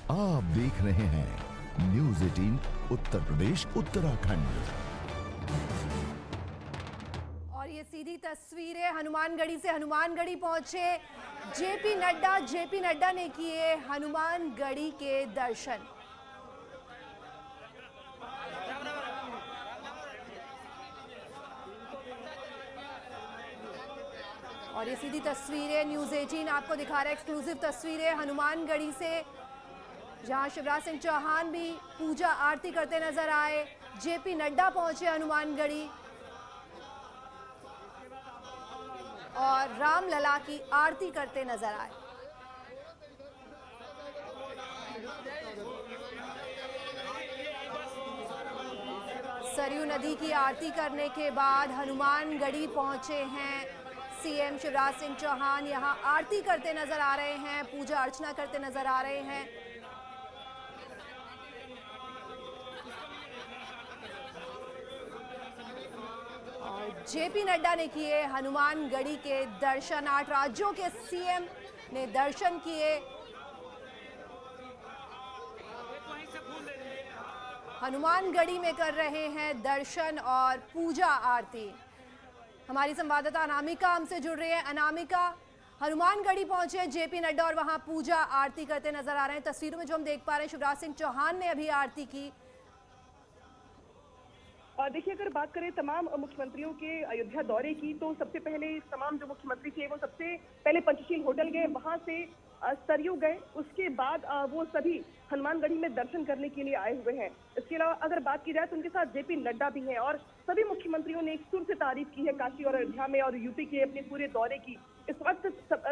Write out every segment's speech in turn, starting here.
आप देख रहे हैं न्यूज़ 18 उत्तर प्रदेश उत्तराखंड। और ये सीधी तस्वीरें हनुमानगढ़ी से। हनुमानगढ़ी पहुंचे जेपी नड्डा। जेपी नड्डा ने किए हनुमानगढ़ी के दर्शन। और ये सीधी तस्वीरें न्यूज़ 18 आपको दिखा रहा है, एक्सक्लूसिव तस्वीरें हनुमानगढ़ी से, जहां शिवराज सिंह चौहान भी पूजा आरती करते नजर आए। जेपी नड्डा पहुंचे हनुमानगढ़ी और रामलला की आरती करते नजर आए। सरयू नदी की आरती करने के बाद हनुमानगढ़ी पहुंचे हैं सीएम शिवराज सिंह चौहान। यहां आरती करते नजर आ रहे हैं, पूजा अर्चना करते नजर आ रहे हैं। और जेपी नड्डा ने किए हनुमानगढ़ी के दर्शन। 8 राज्यों के सीएम ने दर्शन किए। हनुमानगढ़ी में कर रहे हैं दर्शन और पूजा आरती। हमारी संवाददाता अनामिका हमसे जुड़ रही है। अनामिका, हनुमानगढ़ी पहुंचे जेपी नड्डा और वहां पूजा आरती करते नजर आ रहे हैं। तस्वीरों में जो हम देख पा रहे हैं, शिवराज सिंह चौहान ने अभी आरती की। देखिए, अगर बात करें तमाम मुख्यमंत्रियों के अयोध्या दौरे की, तो सबसे पहले तमाम जो मुख्यमंत्री थे वो सबसे पहले पंचशील होटल गए, वहां से सरयू गए। उसके बाद वो सभी हनुमानगढ़ी में दर्शन करने के लिए आए हुए हैं। इसके अलावा अगर बात की जाए तो उनके साथ जेपी नड्डा भी हैं और सभी मुख्यमंत्रियों ने एक सुर से तारीफ की है काशी और अयोध्या में और यूपी के अपने पूरे दौरे की। इस वक्त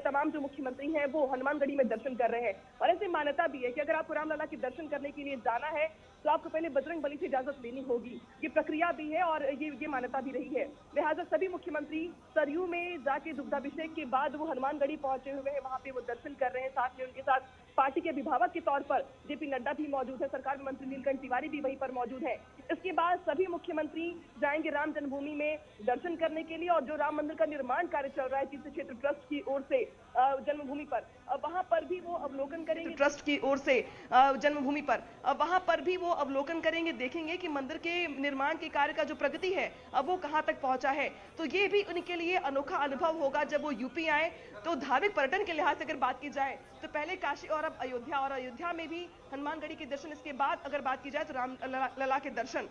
तमाम जो मुख्यमंत्री हैं वो हनुमानगढ़ी में दर्शन कर रहे हैं। और ऐसी मान्यता भी है कि अगर आपको रामलला के दर्शन करने के लिए जाना है तो आपको पहले बजरंग बली से इजाजत लेनी होगी। ये प्रक्रिया भी है और ये मान्यता भी रही है। लिहाजा सभी मुख्यमंत्री सरयू में जाके दुग्धाभिषेक के बाद वो हनुमानगढ़ी पहुंचे हुए हैं, वहां पे वो दर्शन कर रहे हैं। साथ में उनके साथ पार्टी के अभिभावक के तौर पर जेपी नड्डा भी मौजूद है, सरकार में मंत्री नीलकंठ तिवारी भी वहीं पर मौजूद है। इसके बाद सभी मुख्यमंत्री जाएंगे राम जन्मभूमि में दर्शन करने के लिए। और जो राम मंदिर का निर्माण कार्य चल रहा है तीर्थ क्षेत्र ट्रस्ट की ओर से जन्मभूमि पर, वहां पर भी वो अवलोकन करेंगे। ट्रस्ट की ओर से जन्मभूमि पर वहां पर भी वो अवलोकन करेंगे, देखेंगे कि मंदिर के निर्माण के कार्य का जो प्रगति है अब वो कहां तक पहुंचा है। तो ये भी उनके लिए अनोखा अनुभव होगा जब वो यूपी आए। तो धार्मिक पर्यटन के लिहाज से अगर बात की जाए तो पहले काशी और अब अयोध्या, और अयोध्या में भी हनुमानगढ़ी के दर्शन। इसके बाद अगर बात की जाए तो रामलला के दर्शन।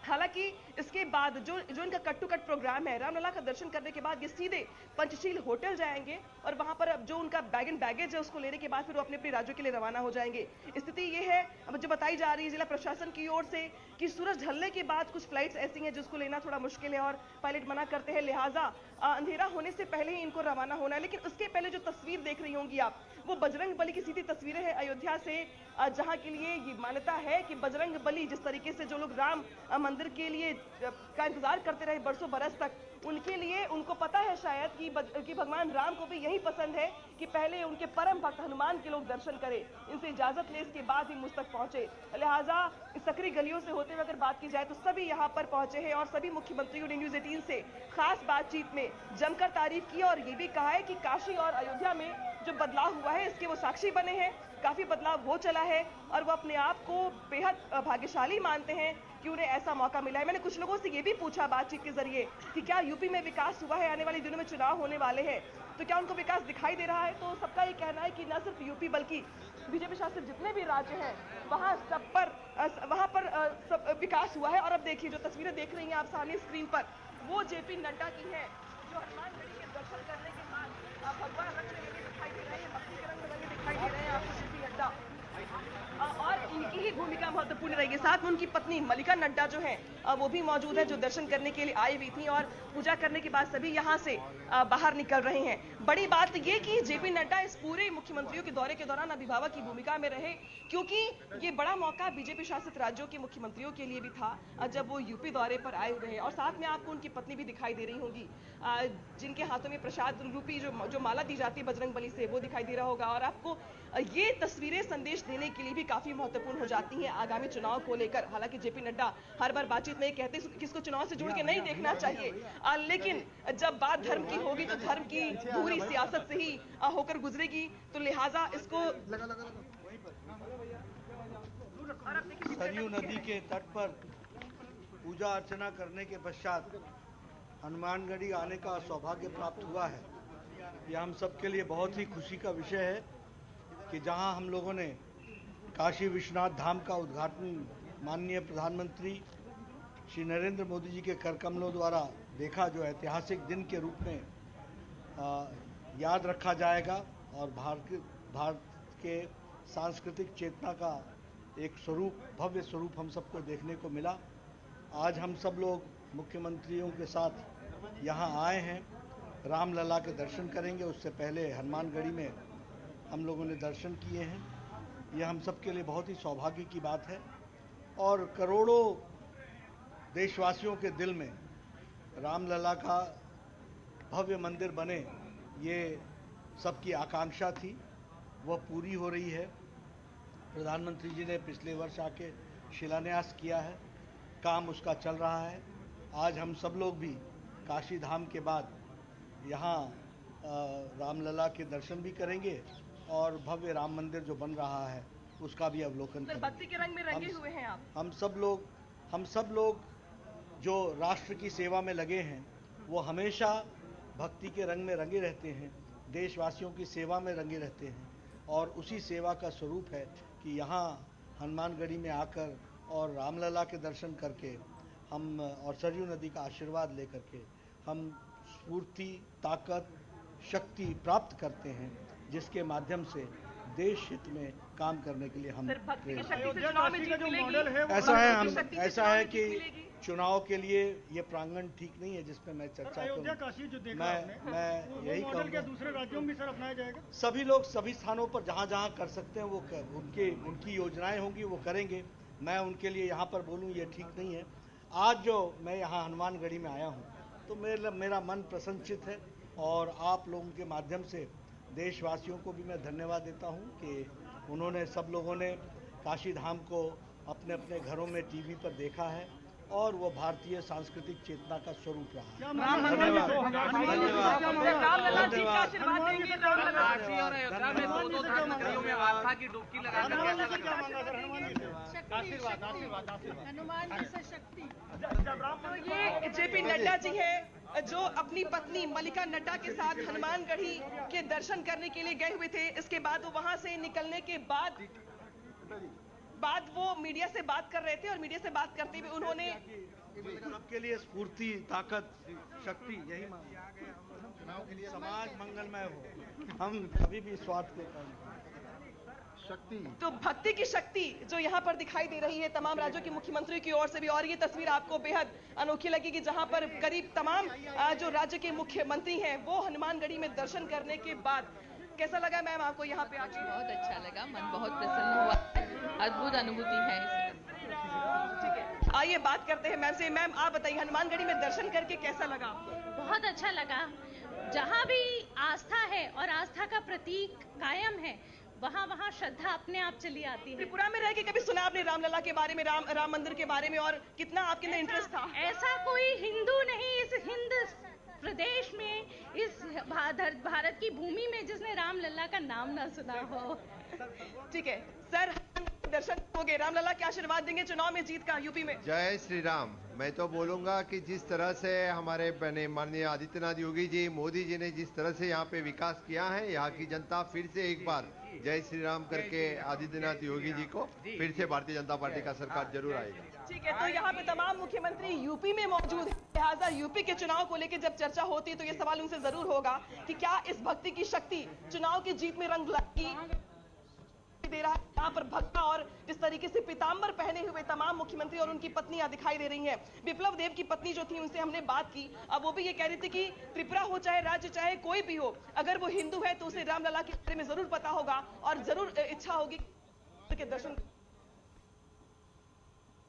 हालांकि इसके बाद जो इनका कट टू कट प्रोग्राम है, रामलला का दर्शन करने के बाद ये सीधे पंचशील होटल जाएंगे और वहां पर अब जो उनका बैग एंड बैगेज है उसको लेने के बाद फिर वो अपने अपने राज्यों के लिए रवाना हो जाएंगे। स्थिति ये है अब जो बताई जा रही है जिला प्रशासन की ओर से कि सूरज ढलने के बाद कुछ फ्लाइट्स ऐसी हैं जिसको लेना थोड़ा मुश्किल है और पायलट मना करते हैं, लिहाजा अंधेरा होने से पहले ही इनको रवाना होना है। लेकिन उसके पहले जो तस्वीर देख रही होंगी आप, वो बजरंग बली की सीधी तस्वीरें हैं अयोध्या से, जहां के लिए ये मान्यता है कि बजरंग बली जिस तरीके से जो लोग राम मंदिर के लिए का इंतजार करते रहे बरसों बरस तक, उनके लिए उनको पता है शायद कि भगवान राम को भी यही पसंद है कि पहले उनके परम भक्त हनुमान के लोग दर्शन करें, इनसे इजाजत ले, इसके बाद ही मुझ तक पहुंचे। लिहाजा इस सकरी गलियों से होते हुए अगर बात की जाए तो सभी यहां पर पहुंचे हैं और सभी मुख्यमंत्रियों ने न्यूज़ 18 से खास बातचीत में जमकर तारीफ की और ये भी कहा है कि काशी और अयोध्या में जो बदलाव हुआ है इसके वो साक्षी बने हैं। काफी बदलाव हो चला है और वो अपने आप को बेहद भाग्यशाली मानते हैं कि उन्हें ऐसा मौका मिला है। मैंने कुछ लोगों से ये भी पूछा बातचीत के जरिए कि क्या यूपी में विकास हुआ है, आने वाले दिनों में चुनाव होने वाले हैं तो क्या उनको विकास दिखाई दे रहा है। तो सबका ये कहना है कि न सिर्फ यूपी बल्कि बीजेपी शासित जितने भी राज्य हैं वहां पर सब विकास हुआ है। और अब देखिए जो तस्वीरें देख रही हैं आप सामने स्क्रीन पर, वो जेपी नड्डा की है जो हनुमानगढ़ी के दर्शन करने के बाद भगवा रंग में दिखाई दे रहे हैं, मक्खी के रंग में दिखाई दे रहे हैं आपको जेपी नड्डा। और इनकी ही भूमिका महत्वपूर्ण रहेगी। साथ में उनकी पत्नी मल्लिका नड्डा जो है वो भी मौजूद है, जो दर्शन करने के लिए आई हुई थी और पूजा करने के बाद सभी यहां से बाहर निकल रहे हैं। बड़ी बात ये कि जेपी नड्डा इस पूरे मुख्यमंत्रियों के दौरे के दौरान अभिभावक की भूमिका में रहे, क्योंकि ये बड़ा मौका बीजेपी शासित राज्यों के मुख्यमंत्रियों के लिए भी था जब वो यूपी दौरे पर आए हुए हैं। और साथ में आपको उनकी पत्नी भी दिखाई दे रही होगी, जिनके हाथों में प्रसाद रूपी जो माला दी जाती है बजरंग बली से, वो दिखाई दे रहा होगा। और आपको ये तस्वीरें संदेश देने के लिए भी काफी महत्वपूर्ण हो जाती हैं आगामी चुनाव को लेकर। हालांकि जेपी नड्डा हर बार बातचीत में कहते हैं कि इसको चुनाव से जोड़ के नहीं देखना चाहिए, लेकिन जब बात धर्म की होगी तो धर्म की पूरी सियासत से ही होकर गुजरेगी, तो लिहाजा इसको सरयू नदी के तट पर पूजा अर्चना करने के पश्चात हनुमानगढ़ी आने का सौभाग्य प्राप्त हुआ है। यह हम सबके लिए बहुत ही खुशी का विषय है कि जहां हम लोगों ने काशी विश्वनाथ धाम का उद्घाटन माननीय प्रधानमंत्री श्री नरेंद्र मोदी जी के कर कमलों द्वारा देखा, जो ऐतिहासिक दिन के रूप में याद रखा जाएगा और भारत के सांस्कृतिक चेतना का एक स्वरूप, भव्य स्वरूप हम सबको देखने को मिला। आज हम सब लोग मुख्यमंत्रियों के साथ यहाँ आए हैं, रामलला के दर्शन करेंगे। उससे पहले हनुमानगढ़ी में हम लोगों ने दर्शन किए हैं। यह हम सब के लिए बहुत ही सौभाग्य की बात है और करोड़ों देशवासियों के दिल में रामलला का भव्य मंदिर बने, ये सबकी आकांक्षा थी, वह पूरी हो रही है। प्रधानमंत्री जी ने पिछले वर्ष आके शिलान्यास किया है, काम उसका चल रहा है। आज हम सब लोग भी काशी धाम के बाद यहाँ रामलला के दर्शन भी करेंगे और भव्य राम मंदिर जो बन रहा है उसका भी अवलोकन करेंगे। भक्ति के रंग में रंगे हुए हैं आप। हम सब लोग जो राष्ट्र की सेवा में लगे हैं वो हमेशा भक्ति के रंग में रंगे रहते हैं, देशवासियों की सेवा में रंगे रहते हैं और उसी सेवा का स्वरूप है कि यहाँ हनुमानगढ़ी में आकर और रामलला के दर्शन करके हम और सरयू नदी का आशीर्वाद लेकर के हम स्फूर्ति, ताकत, शक्ति प्राप्त करते हैं, जिसके माध्यम से देश हित में काम करने के लिए हम ऐसा है कि चुनाव के लिए ये प्रांगण ठीक नहीं है जिसपे मैं चर्चा करूं। मैं यही कहूँगा, दूसरे राज्यों में सर अपनाया जाएगा। सभी लोग सभी स्थानों पर जहाँ जहाँ कर सकते हैं वो उनकी योजनाएं होंगी वो करेंगे। मैं उनके लिए यहाँ पर बोलूँ ये ठीक नहीं है। आज जो मैं यहाँ हनुमानगढ़ी में आया हूँ तो मेरा मन प्रसन्नचित है और आप लोगों के माध्यम से देशवासियों को भी मैं धन्यवाद देता हूँ कि उन्होंने, सब लोगों ने काशी धाम को अपने अपने घरों में टीवी पर देखा है और वो भारतीय सांस्कृतिक चेतना का स्वरूप रहा। तो ये जेपी नड्डा जी है जो अपनी पत्नी मल्लिका नड्डा के साथ हनुमानगढ़ी के दर्शन करने के लिए गए हुए थे। इसके बाद वो वहां से निकलने के बाद वो मीडिया से बात कर रहे थे और मीडिया से बात करते हुए उन्होंने सबके लिए स्फूर्ति, ताकत, शक्ति यही मांग, समाज मंगलमय हो, हम कभी भी स्वार्थ के शक्ति। तो भक्ति की शक्ति जो यहाँ पर दिखाई दे रही है तमाम राज्यों के मुख्यमंत्रियों की ओर से भी, और ये तस्वीर आपको बेहद अनोखी लगेगी जहाँ पर करीब तमाम जो राज्य के मुख्यमंत्री हैं वो हनुमानगढ़ी में दर्शन करने के बाद। कैसा लगा मैम आपको यहाँ पे आके? बहुत अच्छा लगा, मन बहुत प्रसन्न हुआ, अद्भुत अनुभूति है इसमें। ठीक है, आइए बात करते हैं मैम से। मैम आप बताइए हनुमानगढ़ी में दर्शन करके कैसा लगा? बहुत अच्छा लगा। जहाँ भी आस्था है और आस्था का प्रतीक कायम है वहाँ श्रद्धा अपने आप चली आती है। त्रिपुरा में रह के कभी सुना आपने रामलला के बारे में, राम मंदिर के बारे में, और कितना आपके अंदर इंटरेस्ट था? ऐसा कोई हिंदू नहीं इस हिंद प्रदेश में, इस भारत की भूमि में जिसने रामलला का नाम ना सुना हो। ठीक है सर, दर्शन हो गए, रामलला के आशीर्वाद देंगे चुनाव में जीत का यूपी में। जय श्री राम। मैं तो बोलूंगा कि जिस तरह से हमारे माननीय आदित्यनाथ योगी जी, मोदी जी ने जिस तरह से यहाँ पे विकास किया है, यहाँ की जनता फिर से एक बार जय श्री राम करके आदित्यनाथ योगी जी को फिर से भारतीय जनता पार्टी का सरकार जरूर आएगा। ठीक है, तो यहाँ पे तमाम मुख्यमंत्री यूपी में मौजूद है, लिहाजा यूपी के चुनाव को लेकर जब चर्चा होती है तो ये सवाल उनसे जरूर होगा कि क्या इस भक्ति की शक्ति चुनाव की जीत में रंग लाएगी दे रहा है। यहाँ पर भक्ता और जिस तरीके से पीताम्बर पहने हुए तमाम मुख्यमंत्री और उनकी पत्नियां दिखाई दे रही हैं। विप्लव देव की पत्नी जो थी उनसे हमने बात की, अब वो भी ये कह रही थी कि त्रिपुरा हो चाहे राज्य चाहे कोई भी हो, अगर वो हिंदू है तो उसे रामलला के बारे में जरूर पता होगा और जरूर इच्छा होगी के दर्शन।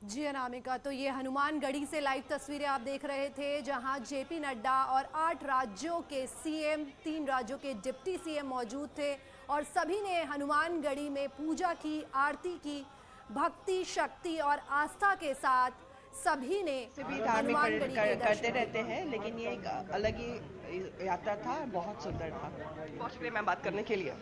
जी अनामिका, तो ये हनुमानगढ़ी से लाइव तस्वीरें आप देख रहे थे जहां जेपी नड्डा और 8 राज्यों के सीएम, 3 राज्यों के डिप्टी सीएम मौजूद थे और सभी ने हनुमानगढ़ी में पूजा की, आरती की, भक्ति, शक्ति और आस्था के साथ सभी ने हनुमानगढ़ी करते रहते हैं, लेकिन ये एक अलग ही यात्रा था, बहुत सुंदर था। बहुत शुक्रिया मैम बात करने के लिए।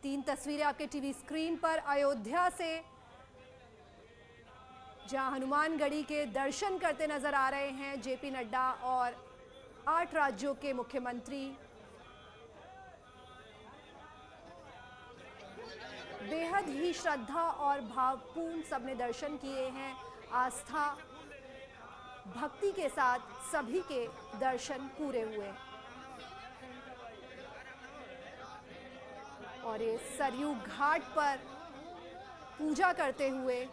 तीन तस्वीरें आपके टीवी स्क्रीन पर अयोध्या से, जहां हनुमानगढ़ी के दर्शन करते नजर आ रहे हैं जेपी नड्डा और 8 राज्यों के मुख्यमंत्री। बेहद ही श्रद्धा और भावपूर्ण सबने दर्शन किए हैं। आस्था भक्ति के साथ सभी के दर्शन पूरे हुए और ये सरयू घाट पर पूजा करते हुए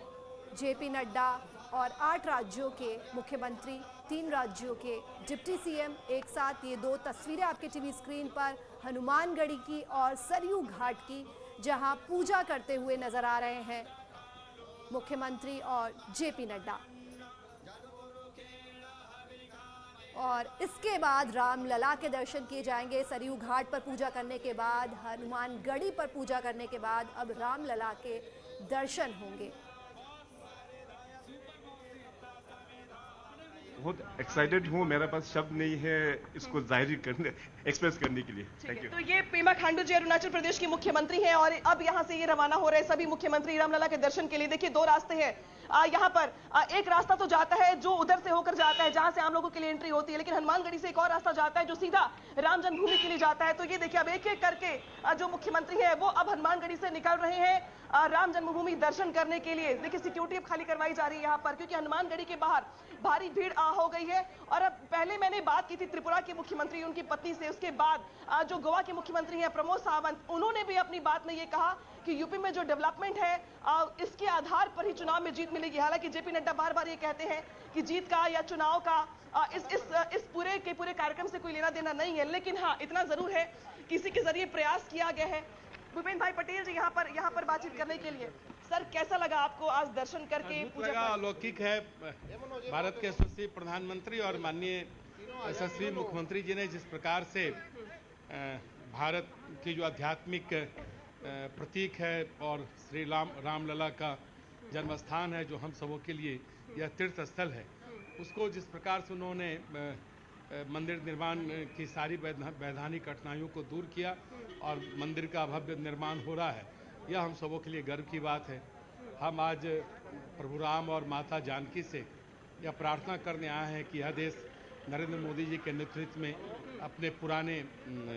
जेपी नड्डा और 8 राज्यों के मुख्यमंत्री, 3 राज्यों के डिप्टी सीएम एक साथ। ये 2 तस्वीरें आपके टीवी स्क्रीन पर हनुमानगढ़ी की और सरयू घाट की, जहां पूजा करते हुए नजर आ रहे हैं मुख्यमंत्री और जेपी नड्डा। और इसके बाद रामलला के दर्शन किए जाएंगे। सरयू घाट पर पूजा करने के बाद, हनुमानगढ़ी पर पूजा करने के बाद अब रामलला के दर्शन होंगे। बहुत एक्साइटेड हूँ, मेरे पास शब्द नहीं है इसको जाहिर करने, एक्सप्रेस करने के लिए। Thank you. तो ये पेमा खांडू जी अरुणाचल प्रदेश के मुख्यमंत्री हैं और अब यहाँ से ये रवाना हो रहे हैं सभी मुख्यमंत्री रामलला के दर्शन के लिए। देखिए 2 रास्ते हैं यहाँ पर। एक रास्ता तो जाता है जो उधर से होकर जाता है जहां से आम लोगों के लिए एंट्री होती है, लेकिन हनुमानगढ़ी से एक और रास्ता जाता है जो सीधा राम जन्मभूमि के लिए जाता है। तो ये देखिए अब एक एक करके जो मुख्यमंत्री है वो अब हनुमानगढ़ी से निकल रहे हैं राम जन्मभूमि दर्शन करने के लिए। देखिए सिक्योरिटी अब खाली करवाई जा रही है यहाँ पर, क्योंकि हनुमानगढ़ी के बाहर भारी भीड़ हो गई है। और अब पहले मैंने बात की थी त्रिपुरा के मुख्यमंत्री उनकी पत्नी से, उसके बाद जो गोवा के मुख्यमंत्री हैं प्रमोद सावंत, उन्होंने भी अपनी बात में ये कहा कि यूपी में जो डेवलपमेंट है इसके आधार पर ही चुनाव में जीत मिलेगी। हालांकि जेपी नड्डा बार बार ये कहते हैं कि जीत का या चुनाव का इस पूरे के पूरे कार्यक्रम से कोई लेना देना नहीं है, लेकिन हाँ इतना जरूर है किसी के जरिए प्रयास किया गया है। भूपेंद्र भाई पटेल जी यहाँ पर बातचीत करने के लिए। सर कैसा लगा आपको आज दर्शन करके? पूजा अलौकिक है। भारत के यशस्वी प्रधानमंत्री और माननीय यशस्वी मुख्यमंत्री जी ने जिस प्रकार से भारत की जो आध्यात्मिक प्रतीक है और श्री रामलला का जन्म स्थान है, जो हम सबों के लिए यह तीर्थ स्थल है, उसको जिस प्रकार से उन्होंने मंदिर निर्माण की सारी वैधानिक कठिनाइयों को दूर किया और मंदिर का भव्य निर्माण हो रहा है, यह हम सबों के लिए गर्व की बात है। हम आज प्रभु राम और माता जानकी से यह प्रार्थना करने आए हैं कि यह देश नरेंद्र मोदी जी के नेतृत्व में अपने पुराने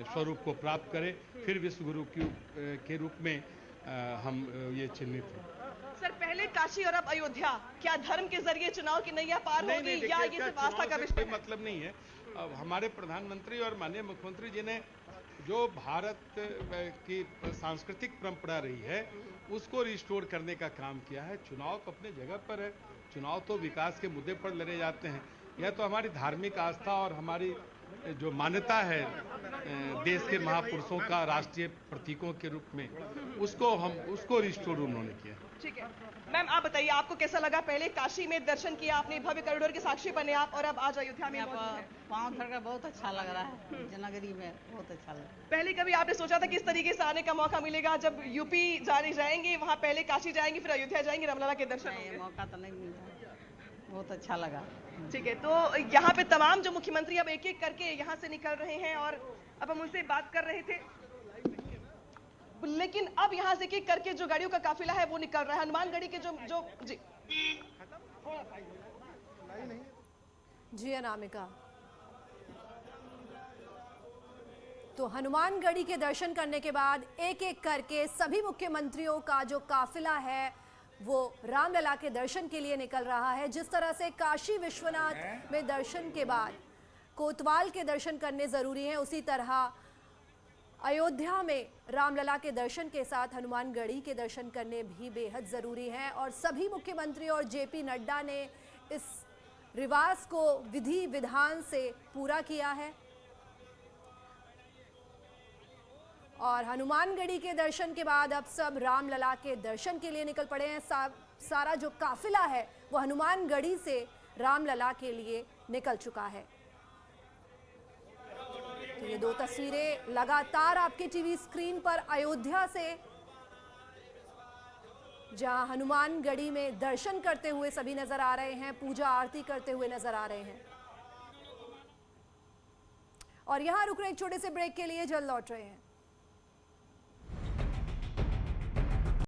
स्वरूप को प्राप्त करे, फिर विश्व गुरु के रूप में हम ये चिन्हित हैं। सर पहले काशी और अब अयोध्या, क्या धर्म के जरिए चुनाव की नैया पार होगी या ये सिर्फ आस्था का विषय? कोई मतलब नहीं है। अब हमारे प्रधानमंत्री और माननीय मुख्यमंत्री जी ने जो भारत की सांस्कृतिक परंपरा रही है उसको रिस्टोर करने का काम किया है। चुनाव तो अपने जगह पर है, चुनाव तो विकास के मुद्दे पर लड़े जाते हैं। यह तो हमारी धार्मिक आस्था और हमारी जो मान्यता है देश के महापुरुषों का राष्ट्रीय प्रतीकों के रूप में, उसको रिस्टोर उन्होंने किया। ठीक है मैम, आप बताइए आपको कैसा लगा? पहले काशी में दर्शन किया आपने, भव्य कॉरिडोर के साक्षी बने आप, और अब आज अयोध्या में पाँव धरकर बहुत अच्छा लग रहा है। जनगरी में बहुत अच्छा लग रहा है। पहले कभी आपने सोचा था कि इस तरीके से आने का मौका मिलेगा? जब यूपी जाएंगे वहाँ पहले काशी जाएंगे फिर अयोध्या जाएंगे, रामलला के दर्शन होंगे? मौका तो नहीं मिला, बहुत अच्छा लगा। ठीक है, तो यहाँ पे तमाम जो मुख्यमंत्री अब एक एक करके यहाँ से निकल रहे हैं और अब हम उनसे बात कर रहे थे, लेकिन अब यहाँ से एक करके जो गाड़ियों का काफिला है वो निकल रहा है। हनुमानगढ़ी के जी अनामिका, तो हनुमानगढ़ी के दर्शन करने के बाद एक एक करके सभी मुख्यमंत्रियों का जो काफिला है वो रामलला के दर्शन के लिए निकल रहा है। जिस तरह से काशी विश्वनाथ में दर्शन के बाद कोतवाल के दर्शन करने जरूरी हैं, उसी तरह अयोध्या में रामलला के दर्शन के साथ हनुमानगढ़ी के दर्शन करने भी बेहद ज़रूरी हैं। और सभी मुख्यमंत्री और जेपी नड्डा ने इस रिवाज को विधि विधान से पूरा किया है और हनुमानगढ़ी के दर्शन के बाद अब सब रामलला के दर्शन के लिए निकल पड़े हैं। सारा जो काफिला है वो हनुमानगढ़ी से रामलला के लिए निकल चुका है। तो ये 2 तस्वीरें लगातार आपके टीवी स्क्रीन पर अयोध्या से, जहां हनुमानगढ़ी में दर्शन करते हुए सभी नजर आ रहे हैं, पूजा आरती करते हुए नजर आ रहे हैं। और यहां रुक रहे एक छोटे से ब्रेक के लिए, जल्द लौट रहे हैं।